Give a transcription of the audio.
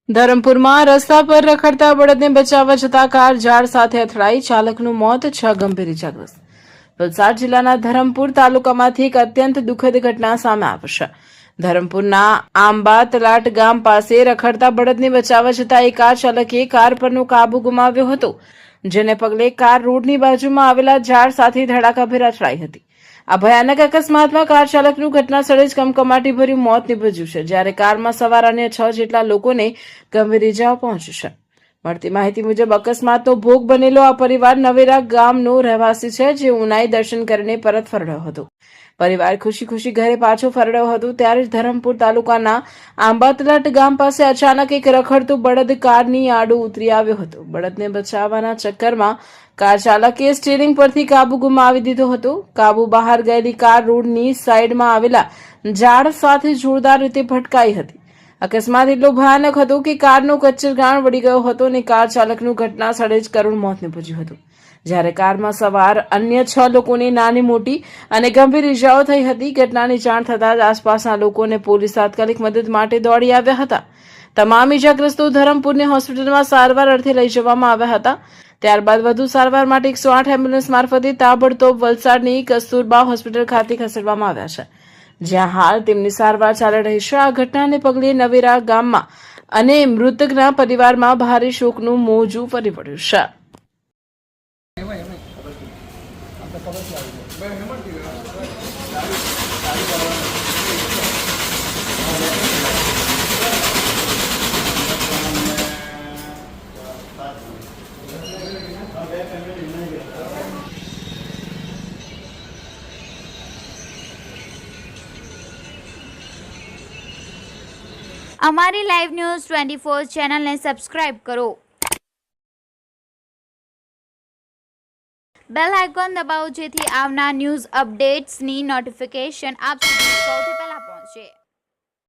ધરમપુરમાં રસ્તા પર રખડતા બળદને બચાવવા જતા કાર ઝાડ સાથે અથડાઈ, ચાલકનું મોત, 6 ગંભીર ઇજાગ્રસ્ત. વલસાડ જિલ્લાના ધરમપુર તાલુકામાંથી એક અત્યંત દુઃખદ ઘટના સામે આવી છે. ધરમપુરના આંબા તલાટ ગામ પાસે રખડતા બળદને બચાવવા જતા એક કાર ચાલકે કાર પરનો કાબુ ગુમાવ્યો હતો, જેને પગલે કાર રોડની બાજુમાં આવેલા ઝાડ સાથે ધડાકાભેર અથડાઈ હતી. આ ભયાનક અકસ્માતમાં કાર ચાલકનું ઘટના સ્થળે જ કમકમાટીભર્યું મોત નીપજ્યું છે, જ્યારે કારમાં સવાર અન્ય 6 જેટલા લોકોને ગંભીર ઇજાઓ પહોંચી છે. મળતી માહિતી મુજબ અકસ્માતનો ભોગ બનેલો આ પરિવાર નવેરા ગામનો રહેવાસી છે, જે ઉનાઈ દર્શન કરીને પરત ફર્યો હતો. પરિવાર ખુશી ખુશી ઘરે પાછો ફર્યો હતો ત્યારે જ ધરમપુર તાલુકાના આંબાતલાટ ગામ પાસે અચાનક એક રખડતું બળદ કારની આડું ઉતરી આવ્યો હતો. બળદને બચાવવાના ચક્કરમાં કાર ચાલકે સ્ટીયરિંગ પરથી કાબુ ગુમાવી દીધો હતો. કાબુ બહાર ગયેલી કાર રોડની સાઈડમાં આવેલા ઝાડ સાથે જોરદાર રીતે ભટકાઈ હતી. અકસ્માત એટલો ભયાનક હતો કે કારનો કચ્ચરગાણ વળી ગયો હતો અને કાર ચાલકનું ઘટના સ્થળે જ કરુણ મોત નીપજ્યું હતું, જ્યારે કારમાં સવાર અન્ય 6 લોકોને નાની મોટી અને ગંભીર ઇજાઓ થઈ હતી. ઘટનાની જાણ થતાં જ આસપાસના લોકો અને પોલીસ તાત્કાલિક મદદ માટે દોડી આવ્યા હતા. તમામ ઇજાગ્રસ્તો ધરમપુરની હોસ્પિટલમાં સારવાર અર્થે લઈ જવામાં આવ્યા હતા. ત્યારબાદ વધુ સારવાર માટે 108 એમ્બ્યુલન્સ મારફતે તાબડતોબ વલસાડની કસ્તુરબા હોસ્પિટલ ખાતે ખસેડવામાં આવ્યા છે, જ્યાં હાલ તેમની સારવાર ચાલી રહી છે. આ ઘટનાને પગલે નવેરા ગામમાં અને મૃતકના પરિવારમાં ભારે શોકનું મોજું ફરી પડ્યું છે. અમારી લાઈવ ન્યૂઝ 24 ચેનલને સબસ્ક્રાઇબ કરો. બેલ આઇકોન દબાવો જેથી આવનાર ન્યૂઝ અપડેટ્સની નોટિફિકેશન આપ સુધી સૌથી પહેલા પહોંચે.